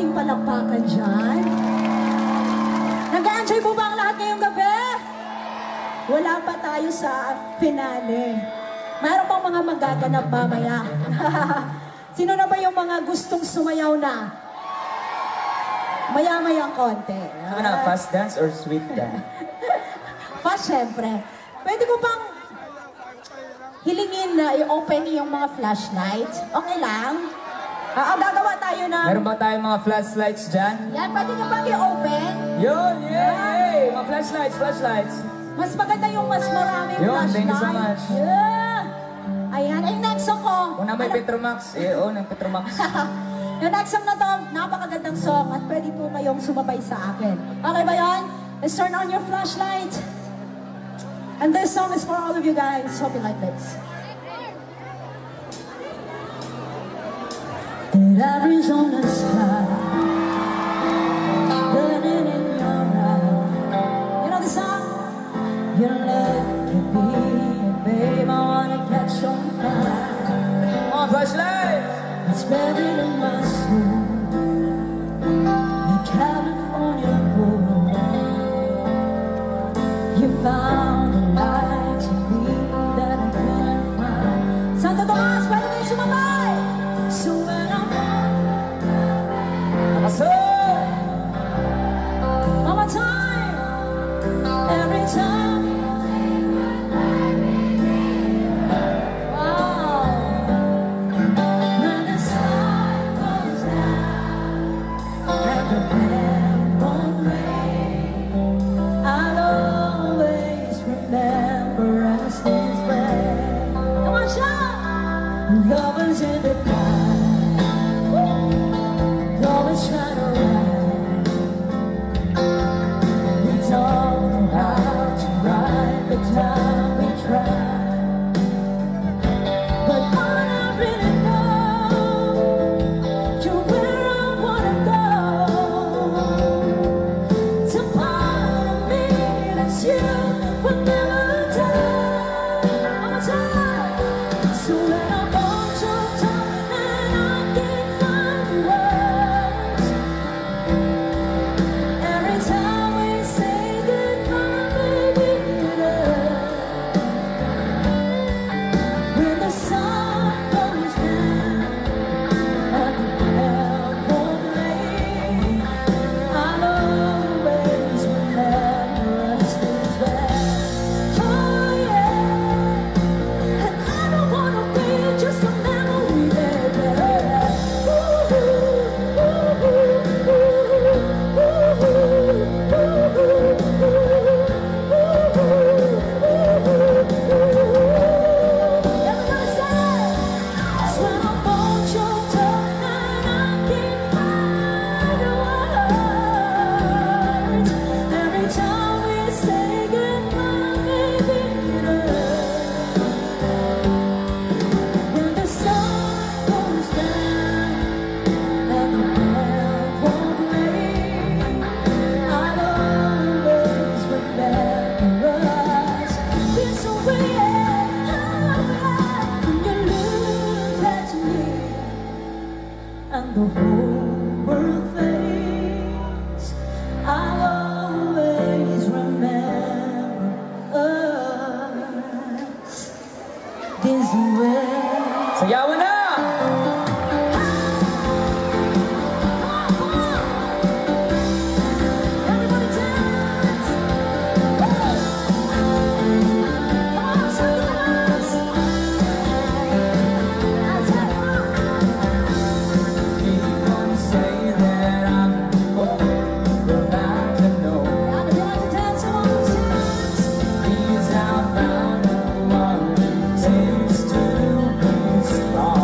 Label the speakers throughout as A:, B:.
A: konting palakpakan dyan. Nag-enjoy po ba ang lahat ngayong gabi? Wala pa tayo sa finale. Mayroon pang mga magaganap mamaya. Sino na ba yung mga gustong sumayaw na? Maya-mayang konti.
B: Ano na, fast dance or sweet dance?
A: Fast, syempre. Pwede ko bang hilingin na i-open yung mga flashlights? Okay lang? Gagawa tayo ng...
B: Meron ba tayong mga flashlights dyan?
A: Yan, pwede ka bang i-open?
B: Yun, yay! Mga flashlights, flashlights.
A: Mas maganda yung mas maraming
B: Yun,
A: flashlight.
B: thank you so much.
A: Yeah. Ayan, ay next song ko.
B: Kung na may Petromax, ng Petromax.
A: Yung next song na to, napakagandang song at pwede po kayong sumabay sa akin. Okay ba yan? Let's turn on your flashlight. And this song is for all of you guys. Hope you like this. That Arizona sky, burning in your eyes. You know the song? You're lucky, babe. I wanna catch on fire.
B: Come on, flashlight!
A: It's buried in my soul. The California road. You found a light to me that I couldn't find. Santo Tomas, pwede kayo sumabay! So when I'm
B: So,
A: one more time, every time. Wow. When the sun goes down and the bell won't ring, I'll always remember us this way. Come on, shout! Lovers in the night, always trying to ride. We don't know how to ride the time we try. But all I really know, you're where I wanna go. It's a part of me that you will never die. One more time. So when I'm all choked up and I can't find the words, every time we say goodbye, baby, it hurts. When the sun goes down and the bell won't ring, I'll always remember us this way. Oh yeah, and I don't wanna be just a memory, baby. Ooh, ooh, ooh, everybody say, it's when I'm all choked up and I can't find the words. Every time we say goodbye, baby, it hurts. When the sun goes down and the bell won't ring, I'll always remember us this way. When you look at me and the whole world fades, I'll always remember us this way.
B: sayawan na!
A: Everybody dance! Come on, Santo Tomas! I'll tell you what.
B: People say that I'm old, but I don't know.
A: I'd like to dance along the streets.
B: These outbound what it takes to be strong.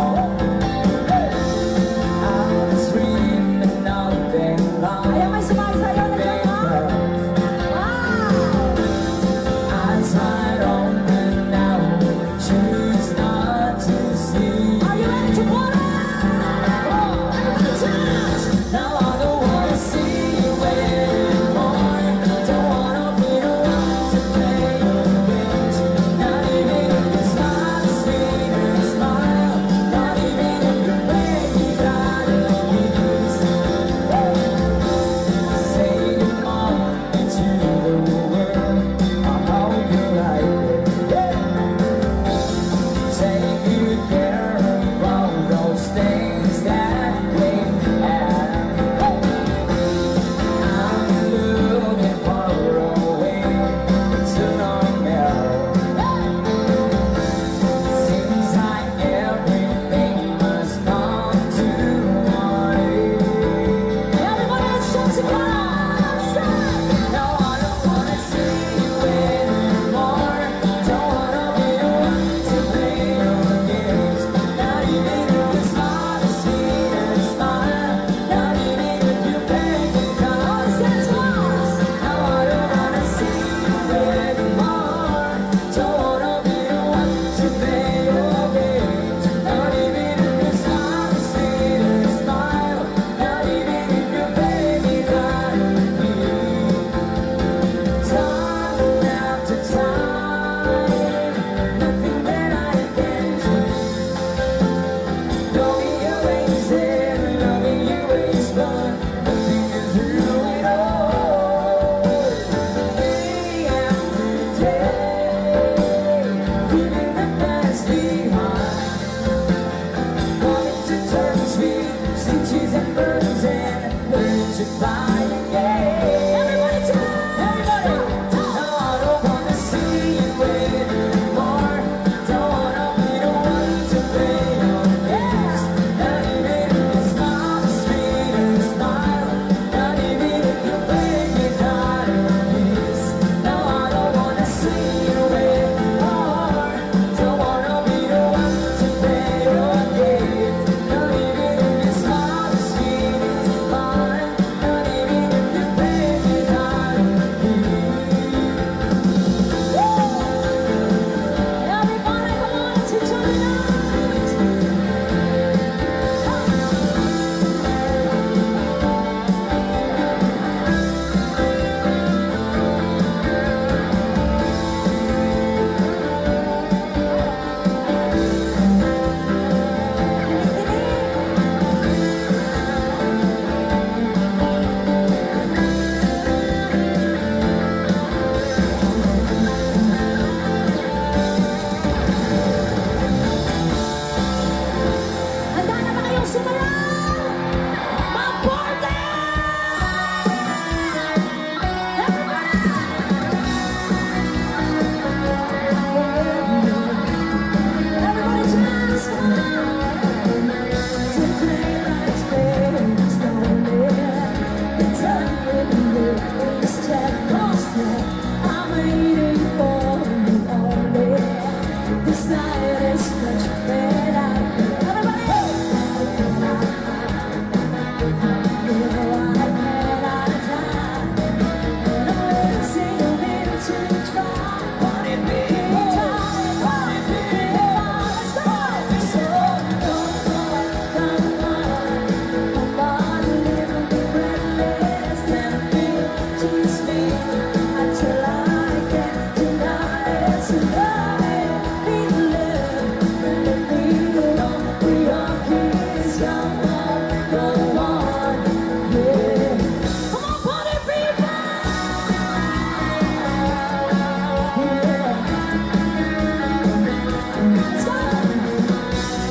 A: Let's go!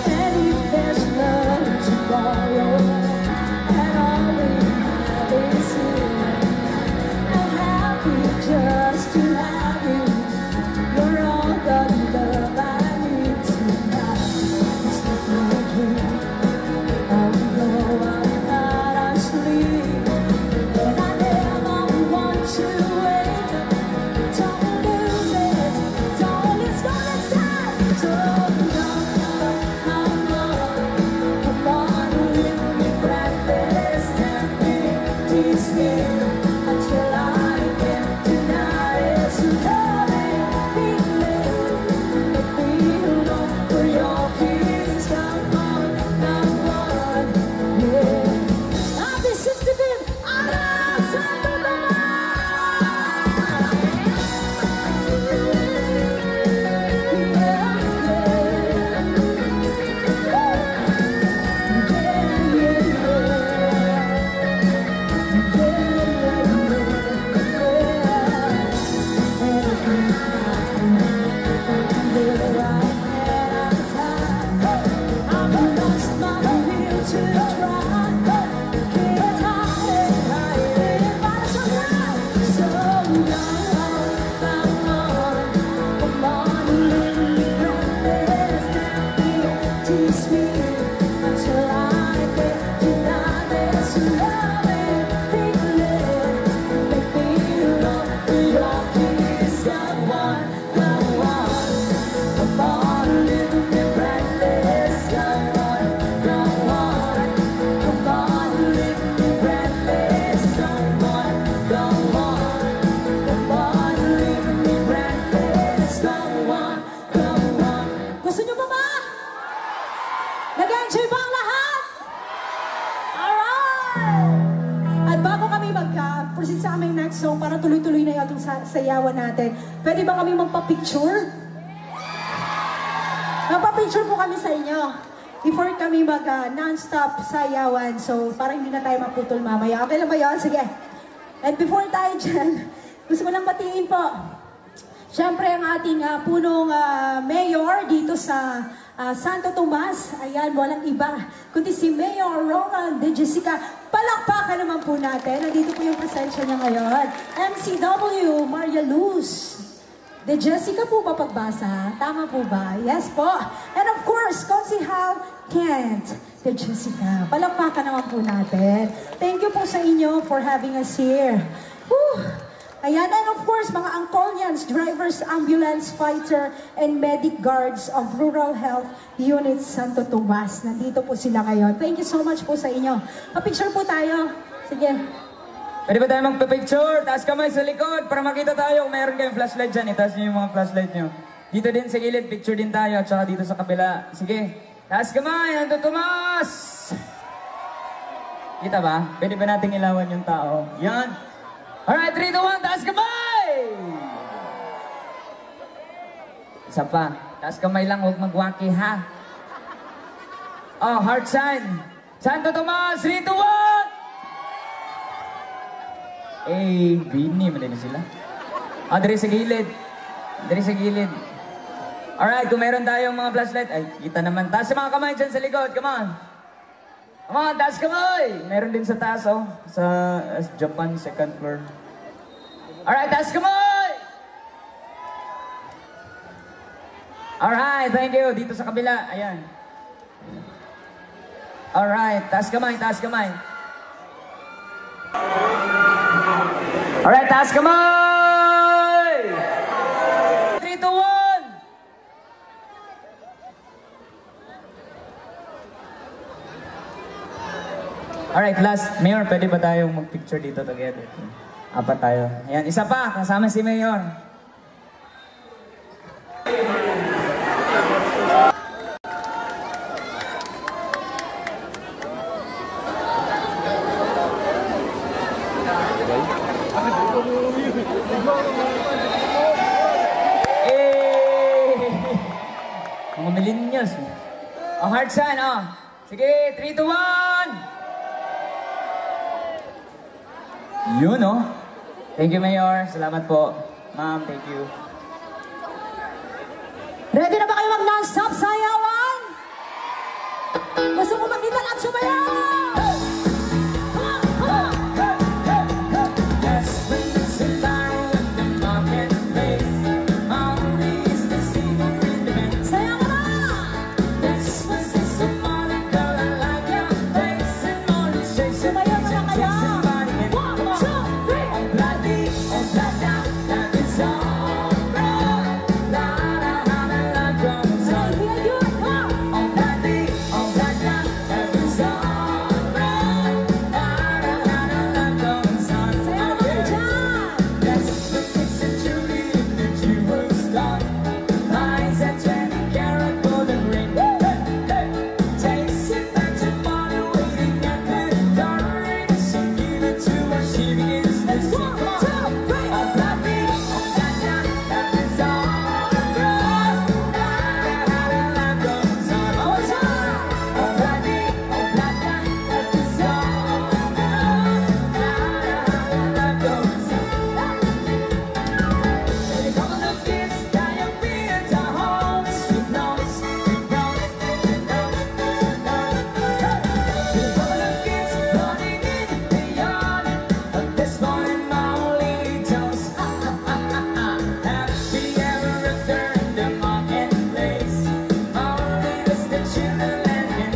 A: And if there's love tomorrow, and all we have is here, I'm happy just to have you. You're all the love I need tonight. It's like a dream, although I'm not asleep. And I never want to wake up. Don't lose it, don't let's go, let's die. So come on, live me breathless, tell me, tease me until I get tonight. So love it, feeling, let me alone for your kiss. Come on, yeah. I'll be 65, I'm outside of the Gusto nyo ba ba? Nag-enjoy ba ang lahat? Alright! At bago kami mag-proceed sa aming next song para tuloy-tuloy na yung sayawan natin, pwede ba kami magpa-picture? Magpa-picture po kami sa inyo. Before kami mag-non-stop sayawan, so para hindi na tayo maputol mamaya. Okay lang ba yun? Sige. And before tayo dyan, gusto ko lang batiin po. Siyempre ang ating punong mayor dito sa Santo Tomas, ayan, walang iba, kundi si Mayor Roland De Jessica. Palakpakan naman po natin. Nandito po yung presensya niya ngayon. MCW, Maria Luz De Jessica po ba pagbasa? Tama po ba? Yes po. And of course, Consihal Kent De Jessica. Palakpakan naman po natin. Thank you po sa inyo for having us here. Whew. Ayan, and of course, mga Angkolians, drivers, ambulance, fighter, and medic guards of Rural Health Unit Santo Tomas. Nandito po sila ngayon. Thank you so much po sa inyo. Pa-picture po tayo. Sige.
B: Pwede ba tayo magpa-picture? Taas kamay sa likod para makita tayo kung meron kayong flashlight dyan. Itaas nyo yung mga flashlight nyo. Dito din sa gilid, picture din tayo. At saka dito sa kabila. Sige. Taas kamay, Santo Tomas! Kita ba? Pwede ba nating ilawan yung tao? Yan. Alright, 3, 2, 1, taas kamay! Isa pa, taas kamay lang, huwag magwaki ha. Oh, heart sign. Santo Tomas, 3, 2, 1! Eh, bini, madali sila. Ah, dari sa gilid. Dari sa gilid. Alright, kung meron tayong mga flashlight, ay, kita naman. Taas yung mga kamay dyan sa likod, come on. Come on, taas kamay! Meron din sa taas, oh. Sa Japan, second floor. Alright, taas kamay! Alright, thank you. Dito sa kabila, ayan. Alright, taas kamay, taas kamay. Alright, taas kamay! 3, 2, 1! Alright, last. Mayor, pwede ba tayong mag-picture dito together? Apat tayo. Ayan, isa pa. Kasama si Mayor. Mga millennials. Ang heart sign, oh. Sige, 3, 2, 1! Yun, oh. Thank you, Mayor. Salamat po. Ma'am, thank you.
A: Gusto ko makita lahat sumayaw! Come on, come on!
B: Yes, when you sit down in the marketplace, always the single rhythm.
A: Sayaw mo na!
B: This was this morning, girl, I like your face and all you say.
A: Sumayaw na kaya! 1, 2, 3!
B: Oh, bloody, oh, bloody, that is all right. La, la, la, la, la, goes on.
A: Here you come!
B: Oh, bloody, oh, bloody, that is all right. La, la, la, la, la, goes on.
A: Sayaw mo na dyan!
B: Yes, the kids and Judy in the jewel store. Eyes at 20 karat golden ring. Takes it back to morning, waiting at the door. She give it to her, she begins to sing.
A: 1, 2, 3!
B: Oh, bloody, oh, bloody, that is all right. La, la, la, la, goes on.
A: One more time!
B: Oh, bloody, oh, bloody, that is all right. La, la, la, la, goes on. They come on the kids, tie your feet to home. Sweet notes, sweet notes, sweet notes, sweet notes. They come on the kids, running in the yard. But this morning, my only toast. Happy ever after in the marketplace. Only this the children landing.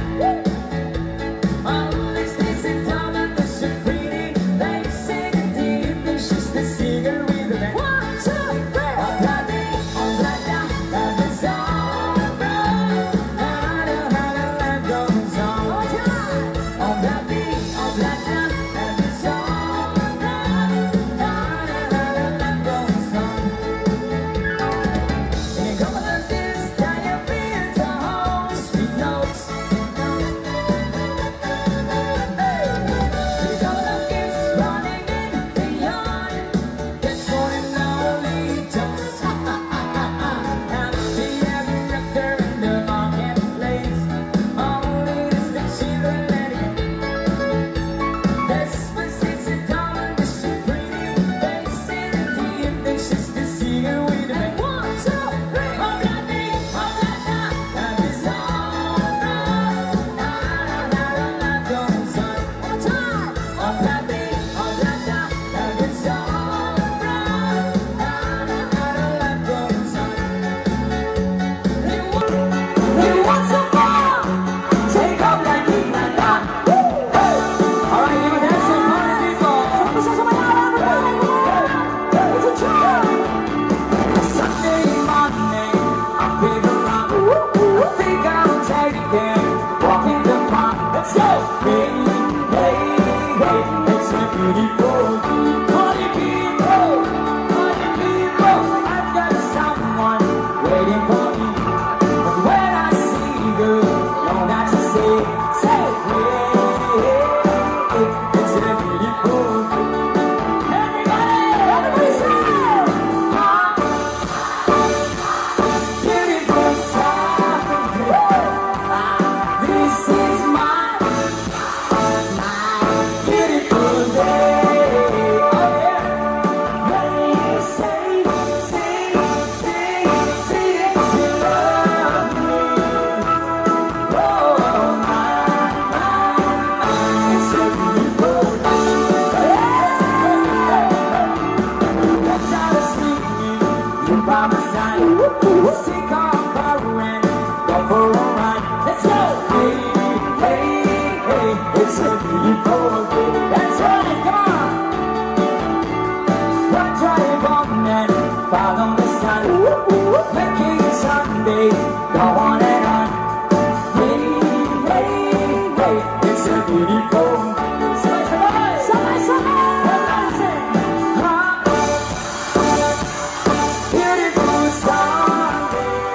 B: Only stays in town and the so pretty. They sing in the evening, she's the singer with the band.
A: 1, 2, 3!
B: Oh, bloody, oh, bloody, that is all right. La, la, la, la, la, goes on.
A: One more time!
B: Oh, bloody, oh, bloody, that is all right. La, la, la, la, la, goes on. And you come with this, tie your feet to home. Sweet notes. Hey, you come with kids running in the yard. This morning, my only toast. Happy ever after in the marketplace. Only this the children letting it. This was it's a doll and this so pretty. They sing in the evening, she's the singer with the band.
A: 1, 2, 3!
B: Oh, bloody, oh, bloody, that is all right. La, la, la, la, la, goes on.
A: One more time!
B: Oh, bloody, oh, bloody, that is all right. La, la, la, la, la, goes on.
A: You want some more?
B: Take off like midnight dawn. Hey! All right, give a dance to party people.
A: Gusto sumayaw! It's a try!
B: Sunday morning, I'm big around. I think I'll take it, walking the park. Let's go! Hey, hey, hey, it's a beautiful party people. Party people, I've got someone waiting for me. But when I see you, don't have to say, hey, hey, it's a beautiful. Everybody say, beautiful Saturday. This is my beautiful day. Oh yeah. When you say that you love me. Oh my, it's a beautiful day. Let's out of sleeping, you by my side. Let's take our power and go for a ride. Let's go! Hey, hey, hey, it's a beautiful day. That's right, come on! One drive on and follow the sun. Making it Sunday, go on and on. Hey, hey, hey, it's a beautiful day. Everybody sing! Huh? Beautiful Sunday.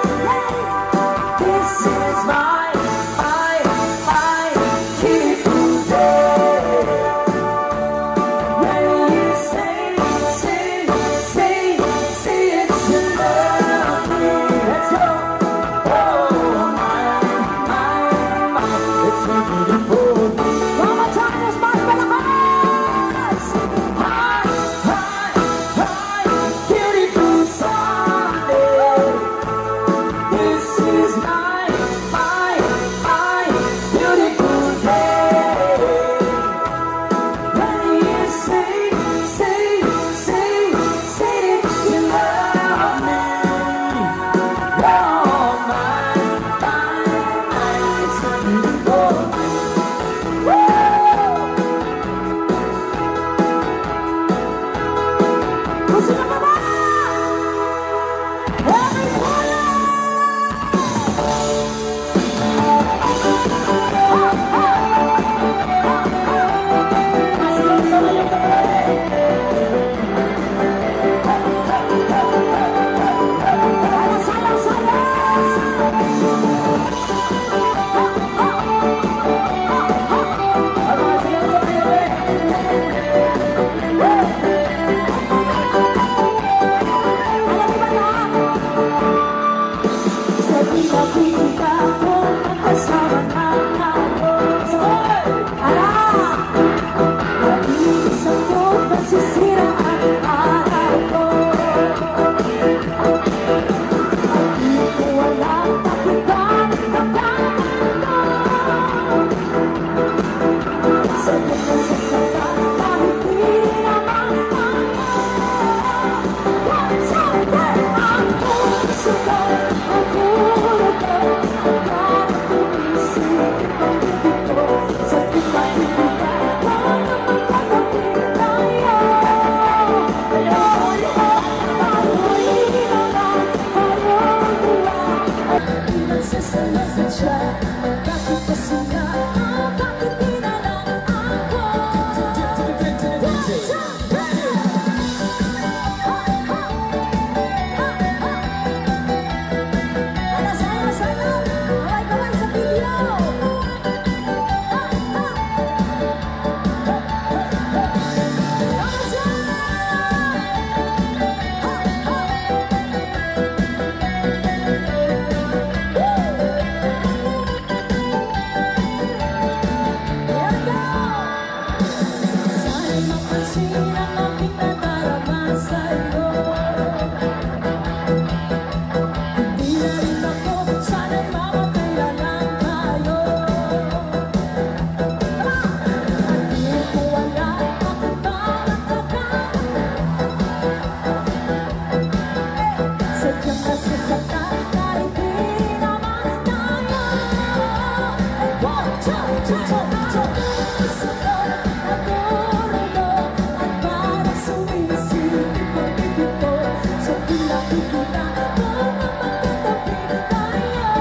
A: Nakikita ko magkasama na tayo. Ala! Nag-iisang ko nasisira ang araw ko. At di ko walang pakitaan ang pagkakataon. Sa kanyang sasaktan kahit di naman ako. Once again, ang puso ko, ang ulo ko, ang parang tumisip ang bibig ko. Sa pinag-ibigay ko na magkakapit tayo. Tayo'y naman, parang dua. At di nagsasalasan siya, bakit kasi nga, bakit di na lang ako? Ano sa'yo, sa'yo? Kaway-kaway sa video! Ano sa'yo? Here we go! Sana'y mapansin ang aking nadarama sa'yo. Hindi na rin ako, sana'y mamatay na lang tayo. At di ko alam bakit bakit sadyang nasasaktan kahit di naman tayo. Ay, one, two, puso ko, nagurulo at parang sumisipit ang bibig ko. Sa pinakikita ko na magkatabi tayo.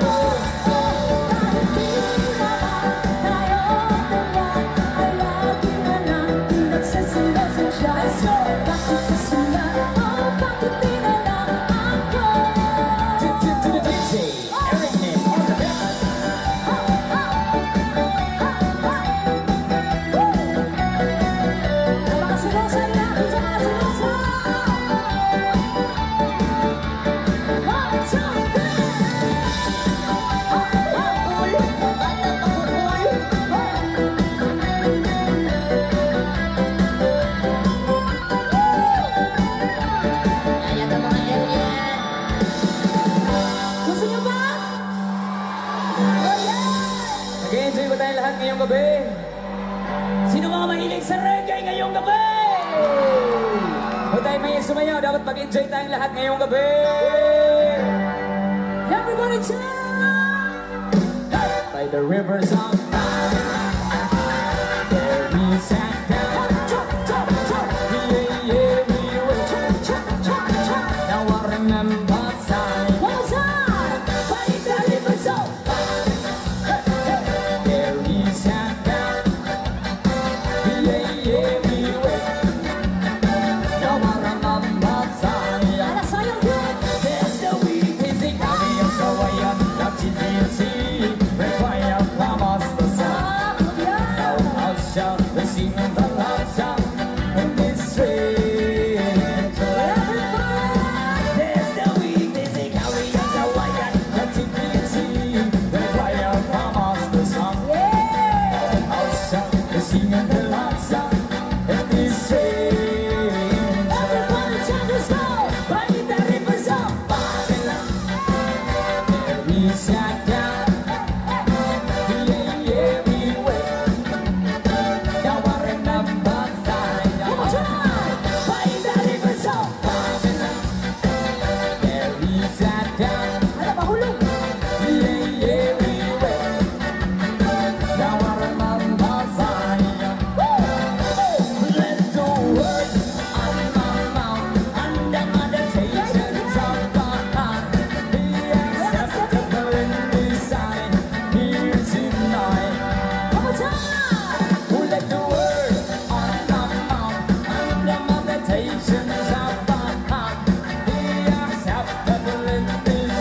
A: Kahit di naman tayo dalawa, ay lagi na lang pinagsasilasan siya. Bakit kasi nga, bakit di na lang ako? Mga silosa niya, sa mga silosa! One, two, gusto niyo ba? Oh, yeah!
B: Nag-enjoy ba tayong lahat ngayong gabi? Sino mga mahilig sa reggae ngayong gabi? Huwag tayo may sumayaw, dapat mag-enjoy tayong lahat ngayong gabi.
A: Everybody jump!
B: By the rivers of there we sat down. Yeah, we were. Now I remember time.
A: One more time! By the rivers of
B: There we sat down. Yeah, we were. Now I remember time.
A: Alas sayang yun!
B: There's the weak music, I'm so I am not in the require promise the sun. Now I'll shout the singing the love song in this strange land. There's the weak music, I'm so I am not in the require promise the sun. I'll shout the singing the love song in this strange land.
A: Everybody turn this go!
B: By the rivers of Babylon, there we sat down. Yeah, we went. Now I remember time.
A: One more time!
B: By the rivers of Babylon, there we sat down.
A: Ano, mahulog!
B: Yeah, we went. Now I remember time. Let the word on my mouth under meditations of my heart be acceptable in His sight here tonight.
A: One more time!
B: Let the word on my mouth under meditations of my heart be acceptable in His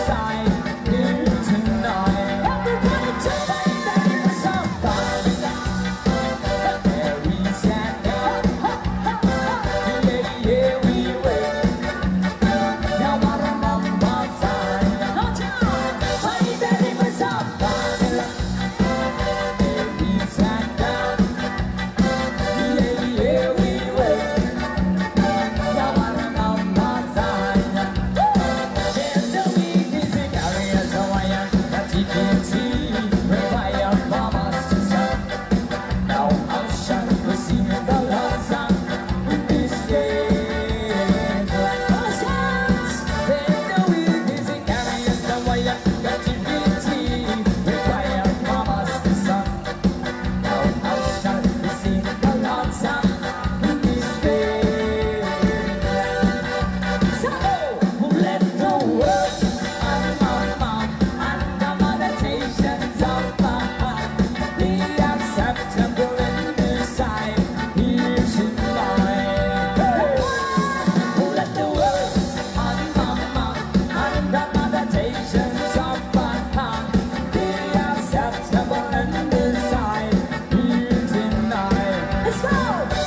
B: temptations of my heart, they are acceptable and desire here tonight.
A: Let's go!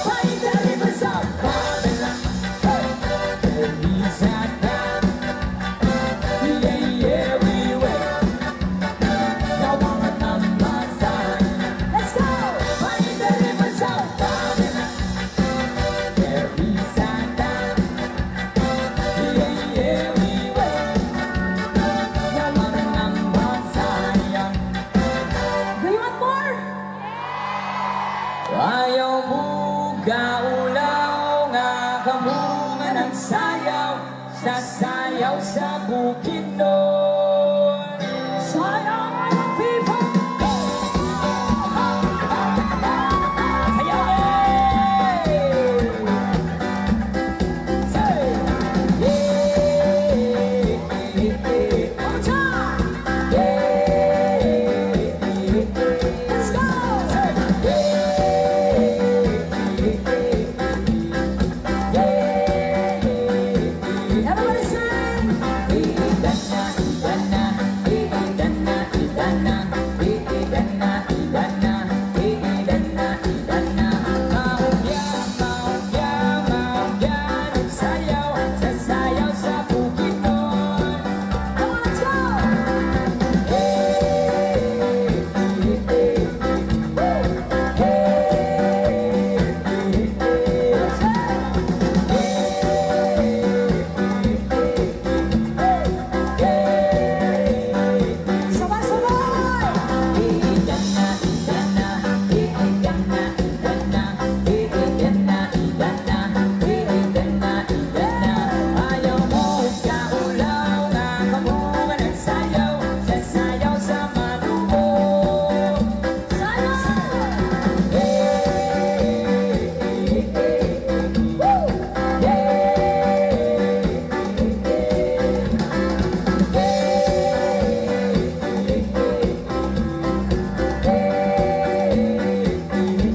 A: Find the rivers of
B: Babylon, there is a God. Yeah, yeah, we will. No one on my side.
A: Let's go!
B: Find the rivers of Babylon, there is a God. Yeah, yeah, we will. No one on my side.
A: Do you want more?
B: Ayaw mo gaulaw nga kamo nga nagsayaw, sasayaw sa bukid nun.
A: Sayang mga people!
B: Sayaw eh! Say! Yeah!
A: One time!
B: Yeah!
A: Let's go! Everybody sing! Come on, let's go! Sabay-sabay!
B: Ayaw mo kaulaw nga kamo nga nagsayaw, sasayaw sa malubo.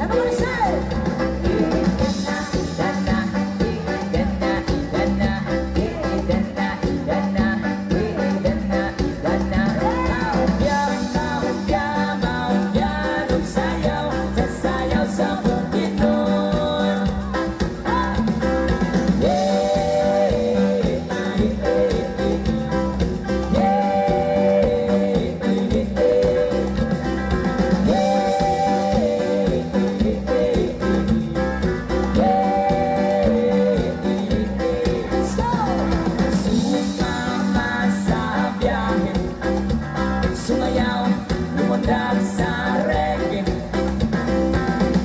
A: Everybody sing!
B: Sasayaw sa bukid nun.
A: Let's go!
B: Sumama sa biyahe, sumayaw, lumundag sa reggae.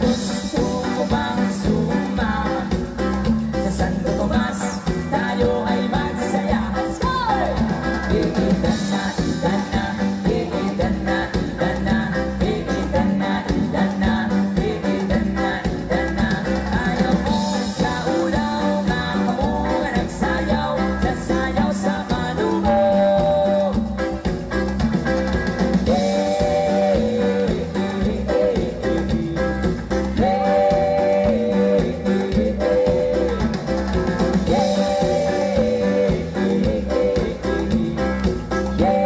B: Gusto mo bang sumama sa Santo Tomas? Tayo ay magsaya.
A: Let's go!
B: Iitan na, itan na, iitan na, itan na, iitan na, itan na, iitan na, itan na. Ayaw mo kaulaw nga kamo nga nagsayaw, sasayaw sa malubo. Yeah.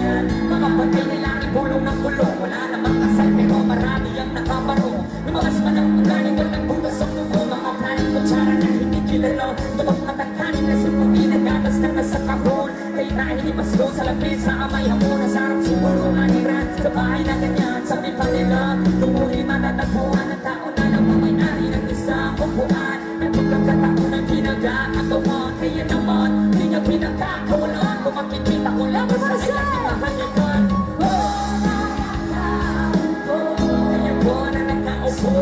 B: yan. Mga patay nila ibulong ng gulong. Wala namang kasal pero marami ang nakabarong. Lumakas man ang ugaling wal ng butas ang dugo. Mga planong kutsara na hindi kilala. Dabang matagkanin na sumumi nagatas na nasa kahon. Kaya nahihimas ko sa lapis sa amay hamon. Nasarap siguro maniran sa bahay na ganyan. Sabi pa nila, tumuri matatagpuan ang tao na lang mamayari ng isang upuan. Nagpagkakataon ng ginagakataon. Kaya naman, di niya pinagkakawalan. Kung makikita ko lang sa kanyang pinahalikan. Kaya ko na nakaupo.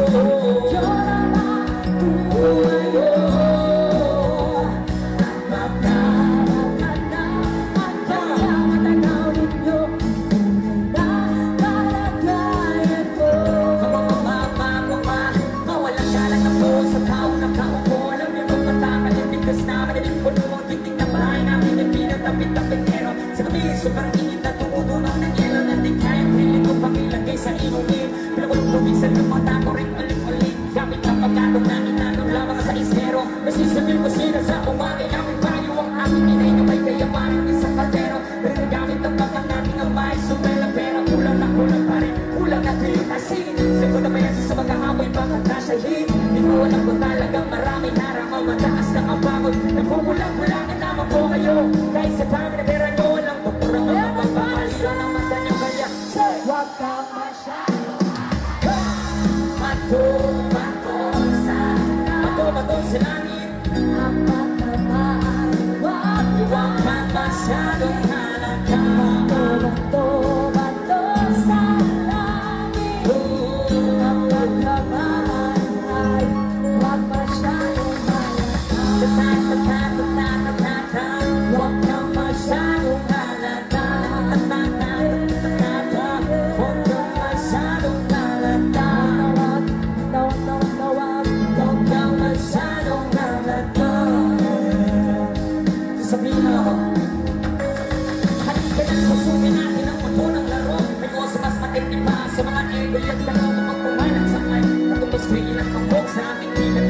B: Sobrang init na tumutunaw ng yelo na di kayang piling ko pang ilagay sa inumin. Pinagulong tumisan ng mata ko rin ulit-ulit. Gamit ang pagkatong na inanong lamang sa ispero. Nasisabil ko sila sa umagay aming payo. Ang aming inay na may kayamanan isang kaldero. Pero nagamit ang pagkang nating amay. Sumela pera, kulang na kulang pa rin. Kulang na tuyo kasi sagot na bayan sa magkahamoy bakit kasyahin. Di ko alam ko talagang maraming narangaw. Mataas na ang pagod. Nagkukulang-kulangan naman po kayo. Kahit sa dami na pera nyo walang doktorang ang magpapalilo ng mata nyo kaya huwag ka masyado Mato sa langit ang pagkamaan. Huwag ka masyadong halata. Bato sa langit ang pagkamaan ay huwag masyadong halata. Huwag ka masyadong halata. Huwag ka masyadong halata. Huwag ka masyadong halata. Sasabihin ako, halika na pusukin natin ang mundo ng laro. May oso mas matindi pa sa mga ego at tanong kapag pumalang sa may natumbos ko ilang pambok sa aming hilan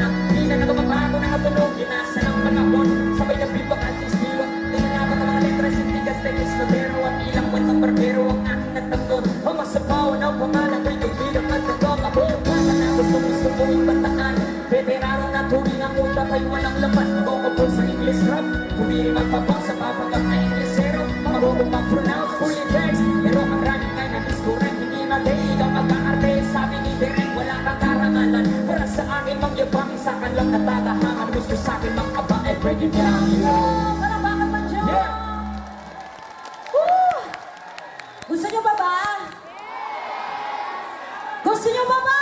B: na gumabago na natunog. Ginasa ng panahon sabay na bibak at sistilo. Tinanapag ang mga letras hindi gastekis modero at ilang kwentang barbero ang aking nagtanggol. Ang masapaw na pangalan ay kaibigan at nagkong ako yung kasa na gusto ko ibataan. Veterano na turing ang utak ay walang laman. Magkukupol sa English rap, kumiri magpapang sa papagap na Inglesero. Marunong mag-pronounce fully text, pero ang running ay na-discorrect. Hindi madaig ang mag-aarte, sabi ni Derek wala kang karangalan. Para sa akin magyabang isa ka lang natatahangan. Gusto sa akin mag-aba ay break it down.
A: Palakpakan man dyan!
B: Yeah!
A: Gusto nyo ba ba? Gusto nyo ba ba?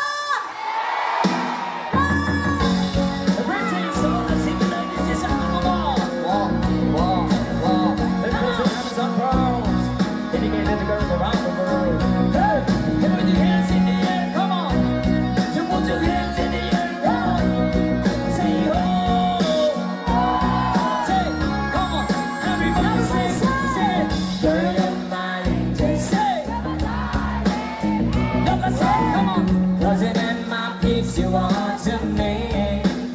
B: The British sold the single ladies is on the wall. Wall. The girls with Amazon pros, dedicated to girls around the world. Hey, put your hands in the air, come on. You put your hands in the air, come on. Say oh. Say, come on. Everybody say, girl you're my angel. Say, y'all let's say, come on. Was it in my piece you want to me?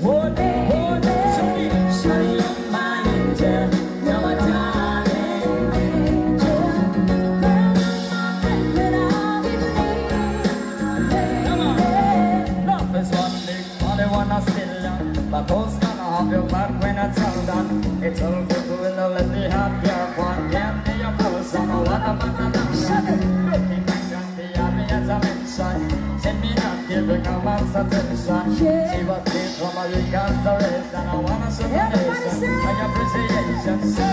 B: Would show me, you're my angel. You're my darling angel. Come on. Love is one big money, one I still young. But who's gonna have your back when it's all done? It's all good to will let me have your one. Can't be your person, or what I'm gonna shut it. Looking back at the obvious I mentioned. Send me not giving a man's attention. She was free from a reconsideration. I wanna show the nation my appreciation. Say,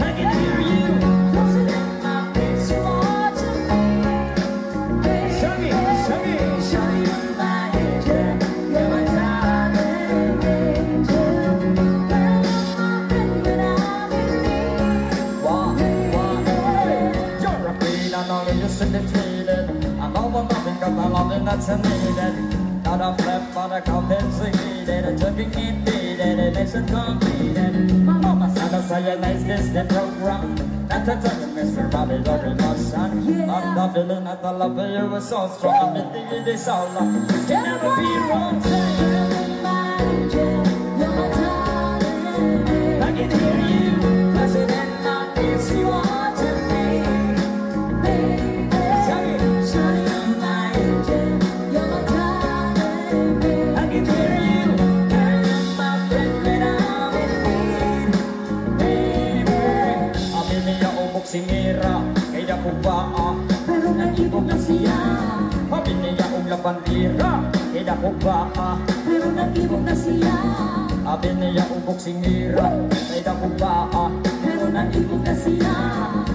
B: I can hear you. Show me. You're my darling angel. You're a queen, I know you should be treated. I know I'm nothing but my loving that's needed. Not a flip, but a compensated. Jumping in needed, it isn't completed. Mama said I say nice this the program. That's a time Mr. Robbie Laurie Motion. I'm the villain at the love you was so strong. I'm thinking this all up. This can never be wrong. I can hear you. singira, kaya ko ba
A: pero nag-ibog na siya.
B: Sabi niya og lapandira, kaya ko ba
A: Pero nag-ibog na siya.
B: Sabi niya ubok singira, kaya ko ba
A: Pero nag-ibog na siya.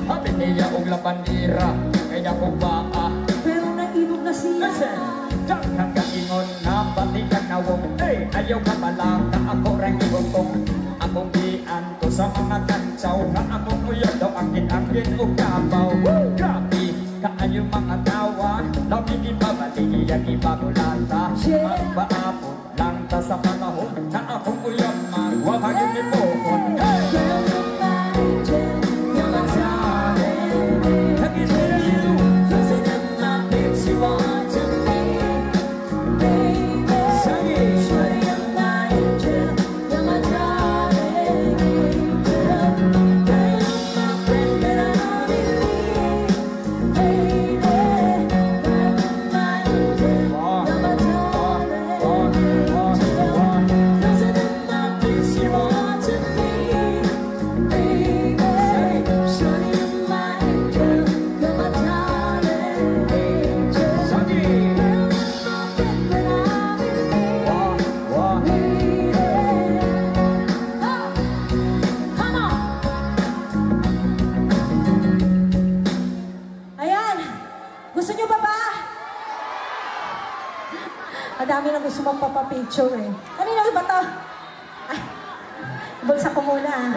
B: Sabi niya og lapandira, kaya ko ba
A: Pero nag-ibog na siya.
B: Listen! Diyan kang kaingon na pati kang nawong hey, ayaw ka pala na ako rin ibutong akong gianto sa mga kantsaw na akong uyod daw angin-angin o kabaw. Grabe! Kaayo mga tawa, lamig ibabalik iyang ibagulata. Magpaapon lang ta sa panahon na akong uyod magwapag yung ipokon. Hey!
A: Girl, you're my angel, you're my darling. Kissing in my lips, you want to be, baby. Surely you're my angel, you're my darling angel. Girl, you're my friend and I believe, baby. Girl, you're my angel, you're my darling angel. Kissing in my lips, you want to be, baby. Surely you're my angel, you're my darling angel.
B: Sagi!
A: Girl, you're my friend and I believe,
B: Wah!
A: baby. Oh, come on. Ayan. Gusto nyo pa ba? Ang dami na gusto magpapapicture eh. Kanino ba to? Ay, bulsa ko muna ah.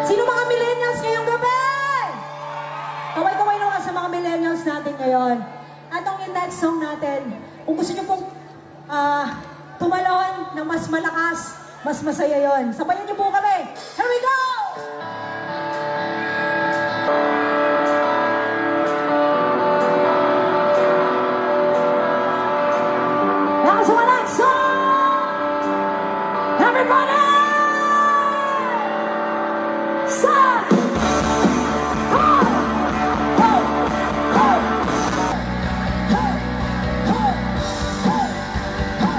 A: Sino mga millennials ngayong gabi? Kaway-kaway naman sa mga millennials natin ngayon. Atong yung next song natin, kung gusto nyo pong tumalon ng mas malakas, mas masaya yon. Sabayan nyo po kami. Here we go! Now to our next song! Everybody! Side! Ho! Ho! Ho! Ho! Ho! Ho! Ho!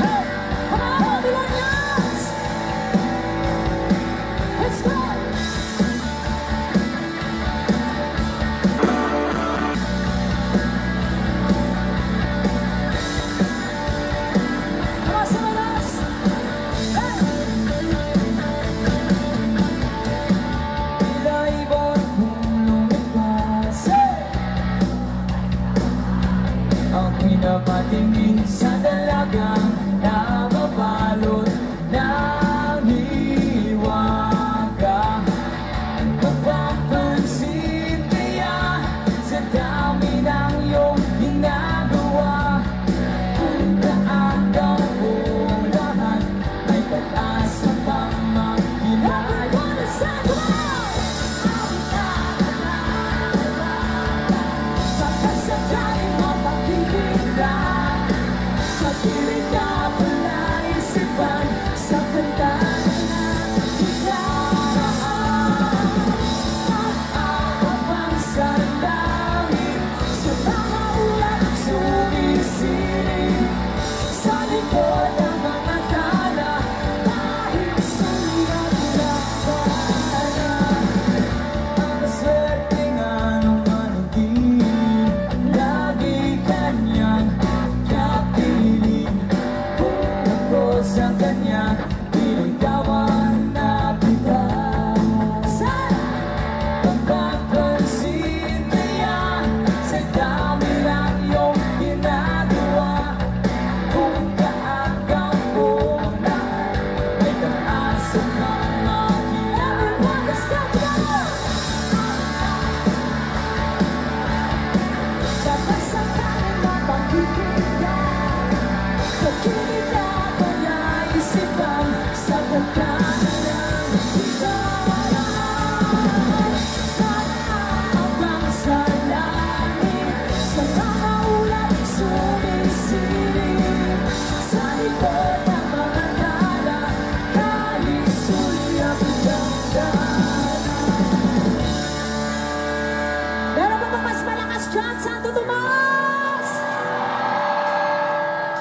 A: Ho! Come on, millennials! Let's go! Come on, sing with us! Hey!
B: Tila ibang lumabas Ako'y napatingin sa dalagang nakabalot ng hiwaga Mapapansin kaya sa dami ng iyong ginagawa Kung kaagaw mo lahat ay pag-asa pang maghinay
A: Everyone is sang, come
B: Pagkasakali mo makikita Sa piling na wala isipan Sa kanta na ikaraan Pag-aabang sa langit Sa mga ulat sumisiling Sa likod ng mga tala Dahil sulat lang para Ang swerte nga naman hindi Lagi kanyang kapiling Kung ako sa kanya Niligawan na kita Pagpapansin niya Sa dami ng iyong ginagawa Kung kaagaw mo na Ay kang-asa kang makilala
A: Everyone is sang together!
B: Pagkasakali mo makikita Pag-ibig na wala isipan Sa pagkana ng ikaraan Pag-aabang sa langit Sa mga ulat sumisiling Sa likod ng mga tala Kahit sulyap ng daanan
A: Meron pa bang mas malakas dyan, Santo Tomas?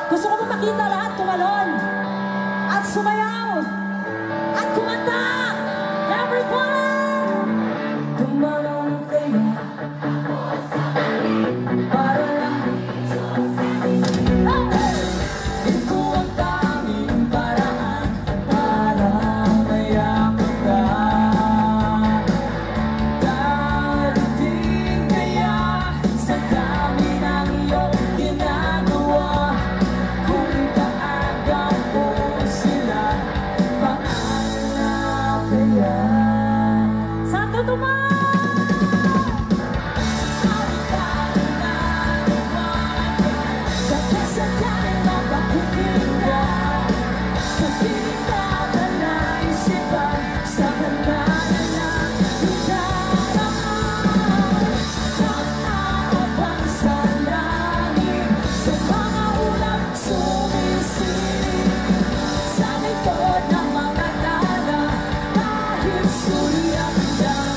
A: Gusto ko pa makita lahat tumalon at sumayaw at kumanta. Everyone! Come on! Sa likod ng mga tala, dahil sulyap ng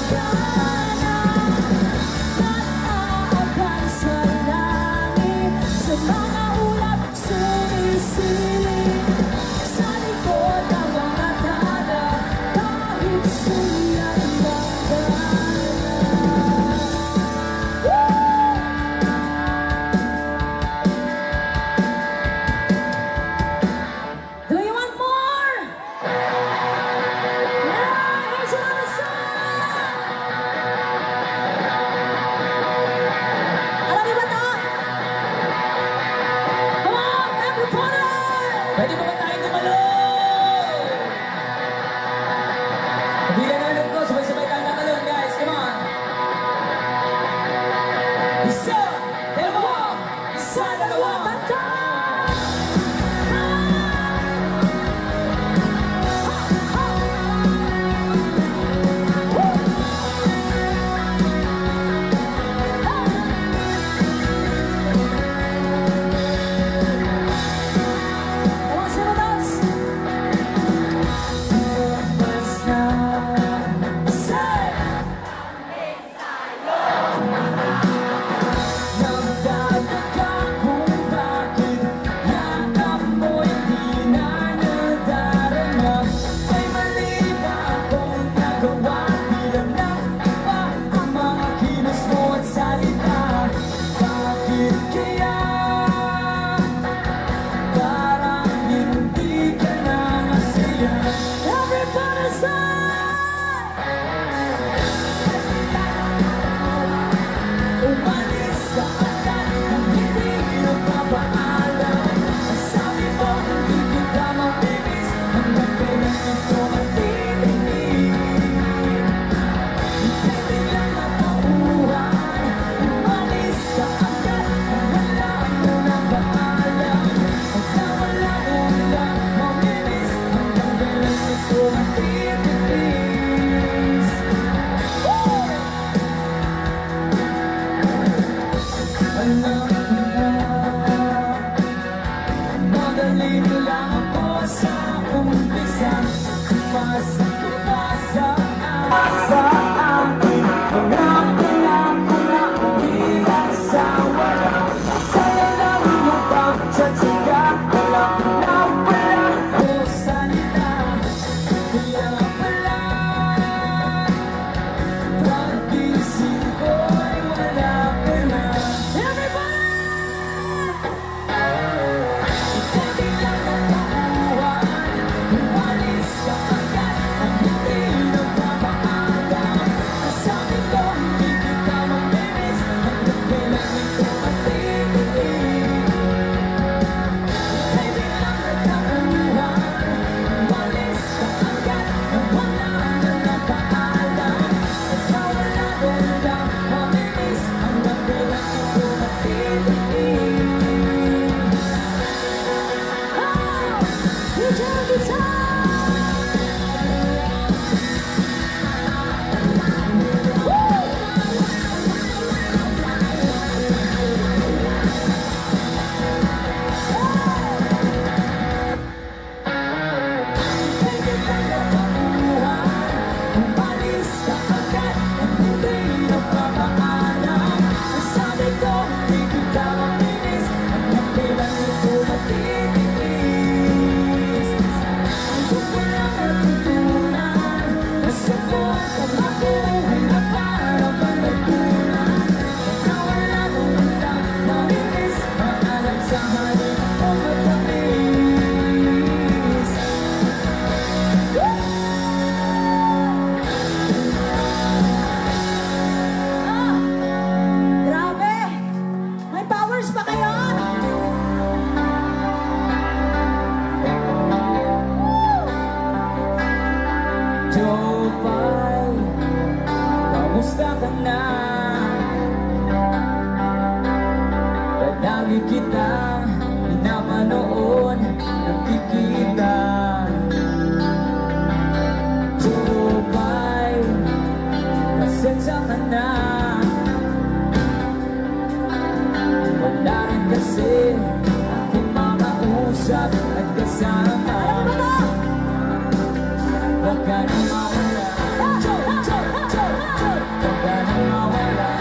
B: Kamusta ka na? Palagi kitang pinapanood, nakikita. Tubay, pasensya ka na. Wala rin kasi aking makausap at kasama. Huwag ka na mawala. Huwag ka na mawala.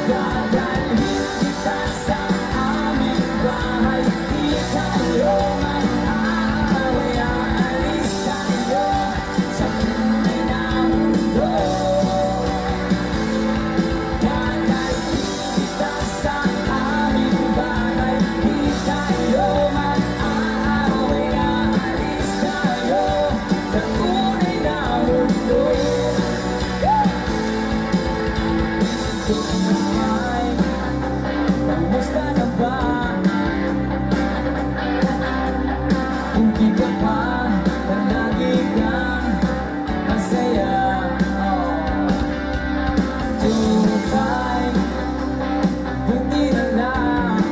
B: Dadalhin kita sa aming bahay. Di tayo mag-aaway. Aalis tayo sa tunay na mundo. Dadalhin kita sa aming bahay. Di tayo mag-aaway. Aalis tayo sa tunay na mundo. Tunay, kamusta na ba? Hindi ka pa, palagi kang masaya. Tunay, buti na lang.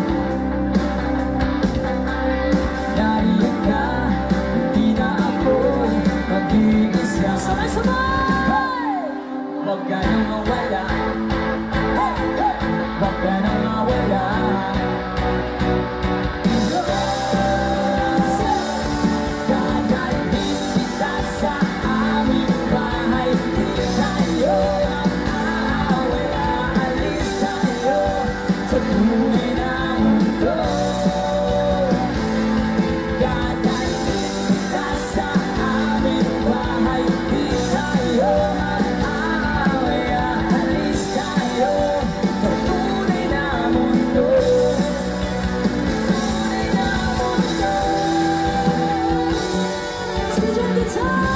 B: Nariyan ka, hindi na ako mag-iisa. Huwag ka nang mawala. Huwag ka nang mawala. Dadalhin kita sa aming bahay. Di tayo mag-aaway. Aalis tayo sa tunay na mundo. Dadalhin kita sa aming bahay. Di tayo mag-aaway. Aalis tayo sa tunay na mundo. Tunay na mundo. Speech guitar.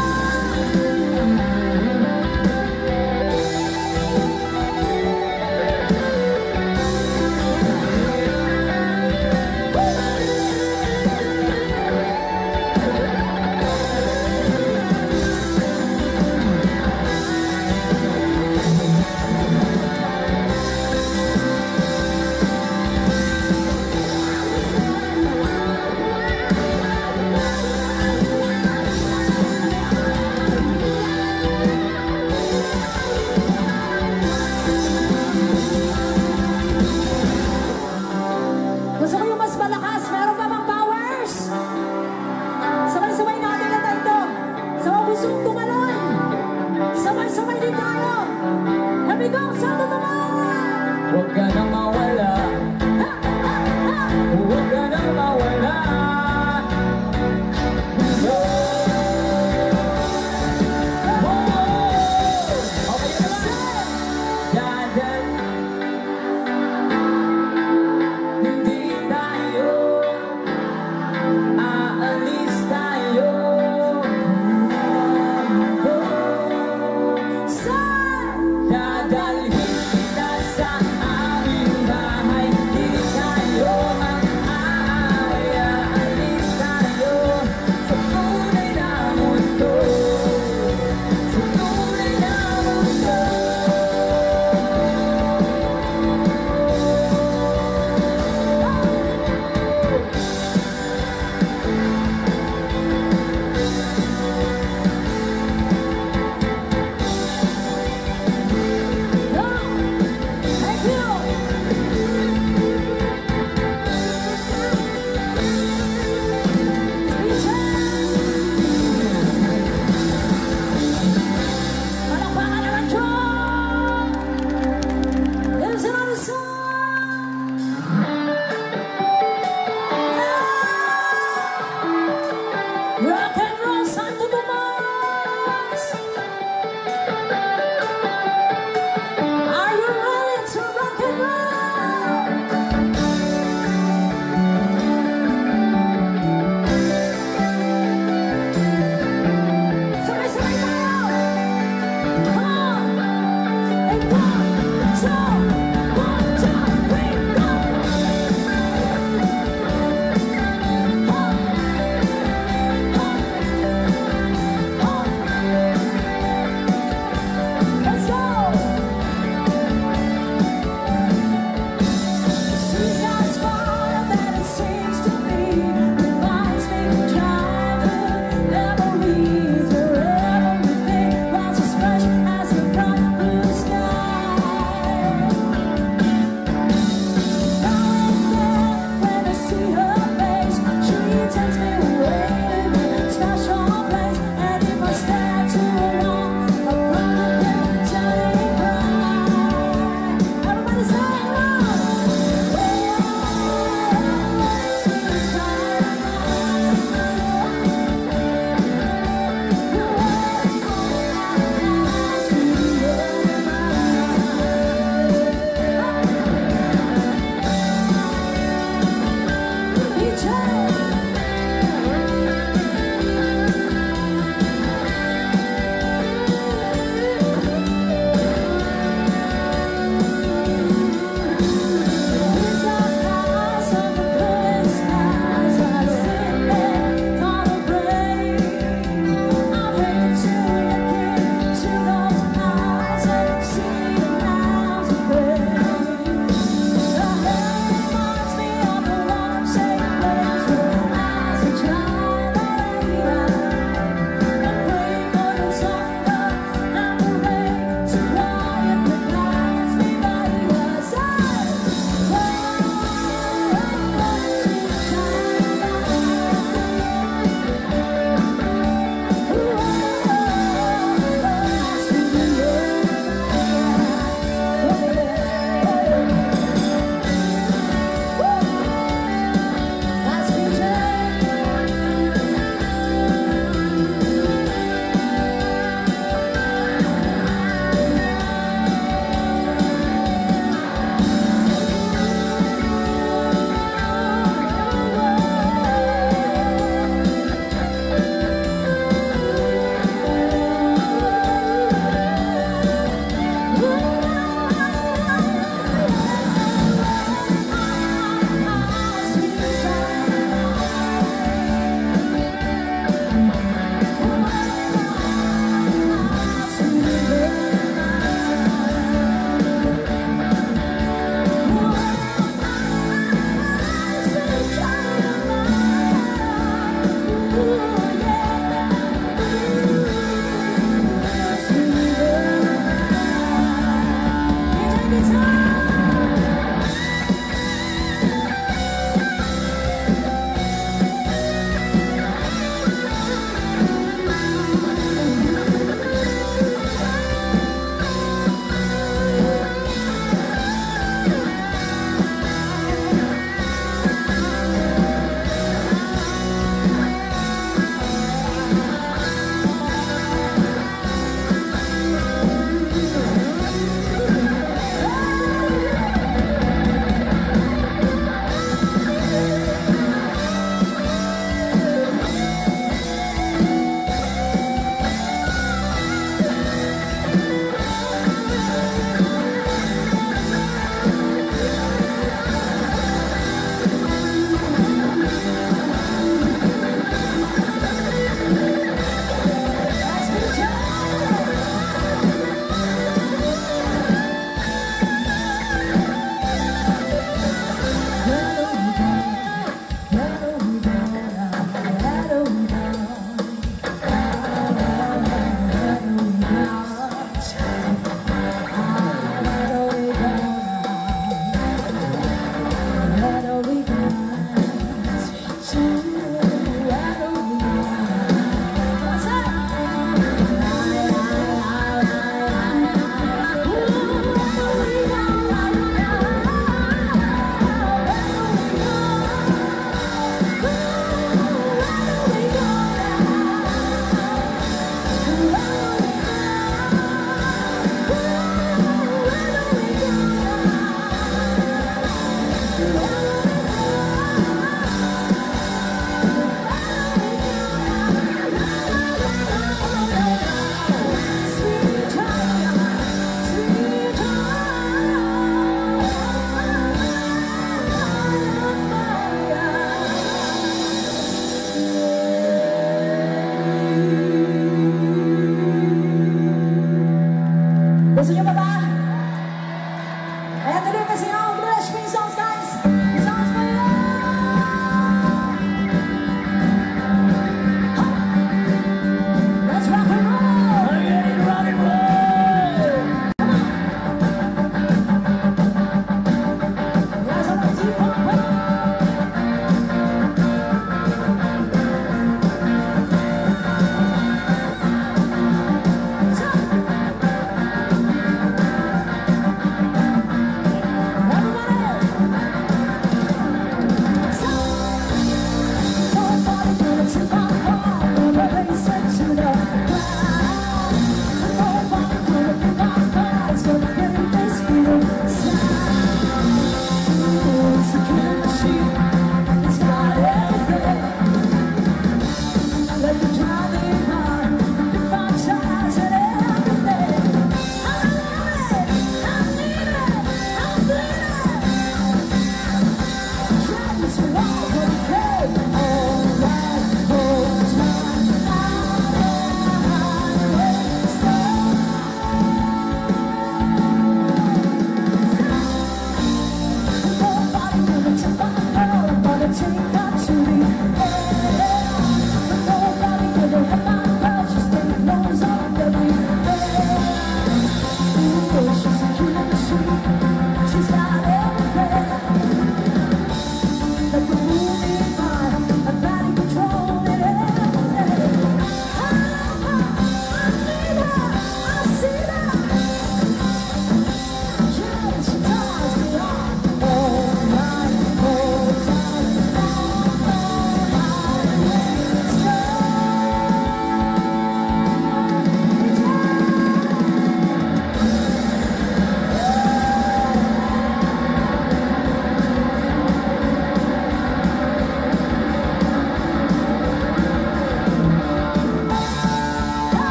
B: Gusto ko yung mas malakas. Meron pa bang powers? Sabay-sabay natin na tayo. Sa mga gustong tumalon. Sabay-sabay din tayo. Here we go. Santo naman. Huwag ka nang mawala. Huwag ka nang mawala. Okay na naman. Dadal. Hindi tayo aalis tayo. Dadalhin kita sa aming bahay. Di tayo mag-aaway. Aalis tayo sa tunay na mundo. Sa tunay na mundo. Thank you. Palakpakan naman, John! There's another song! Rock and roll, Santo Tomas! Are you ready to rock and roll? Sabay-sabay tayo! Come on! And 1, 2, 1, 2, 3, go!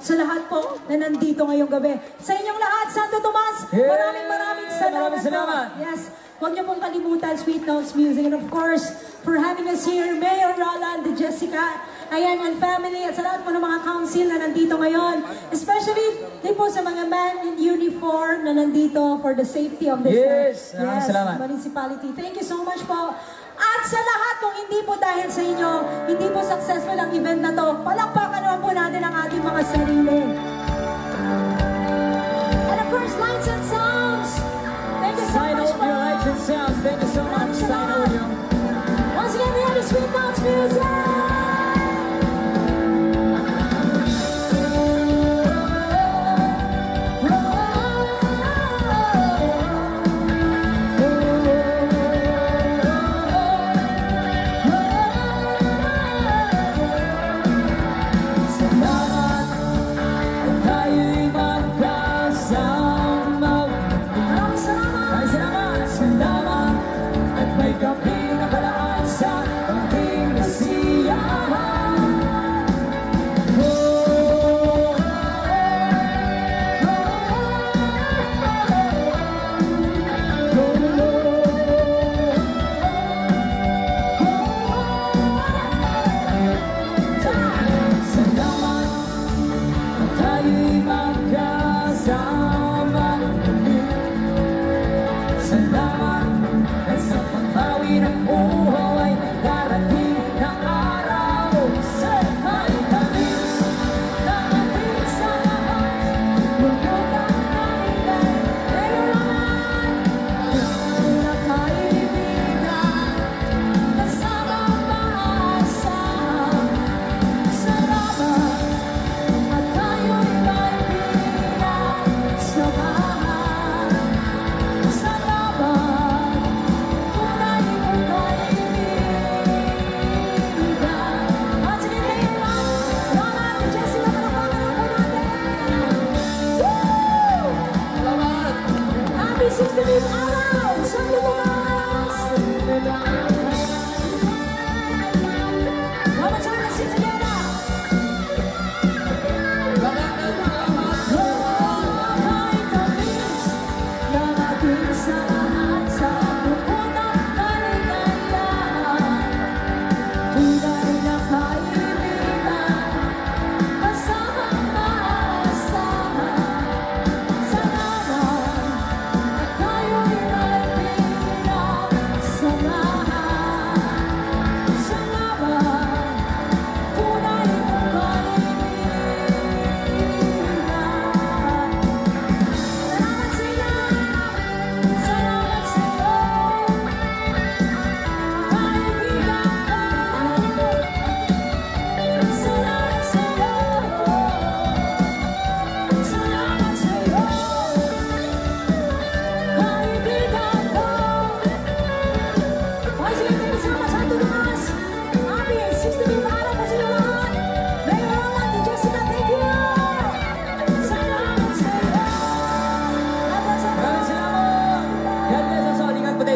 A: sa lahat po na nandito ngayong gabi. Sa inyong lahat, Santo Tomas,
B: Yeah!
A: maraming salamat
B: Maraming salamat.
A: po. Yes, huwag niyo pong kalimutan Sweet Notes Music, and of course, for having us here, Mayor Roland, Jessica, ayan, and family, at sa lahat po ng mga council na nandito ngayon. Especially, din po sa mga men in uniform na nandito for the safety of this
B: Yes, maraming salamat.
A: municipality. Thank you so much po. At sa lahat, kung hindi po dahil sa inyo, hindi po successful ang event na to, palakpakan naman po natin ang ating mga sarili. And of course, lights and sounds. Thank you so
B: Sign
A: much
B: out your lights and sounds. Thank you so much. Sign out your...
A: Once again, we have the Sweet Notes Music.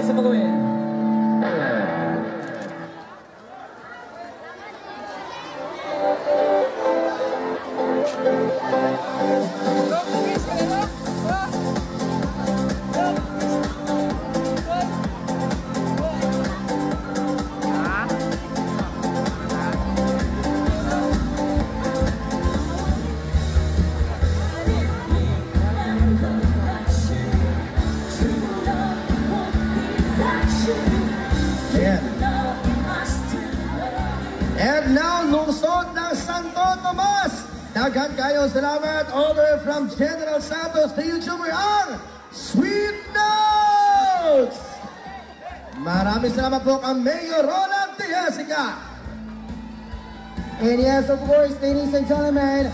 B: Sa pagawin.
C: And now, lungsod ng Santo Tomas. Daghan kayo salamat. Over from General Santos, the YouTuber ang Sweet Notes. Maraming salamat po kang Mayor Roland de Jessica.
D: And yes, of course, ladies and gentlemen,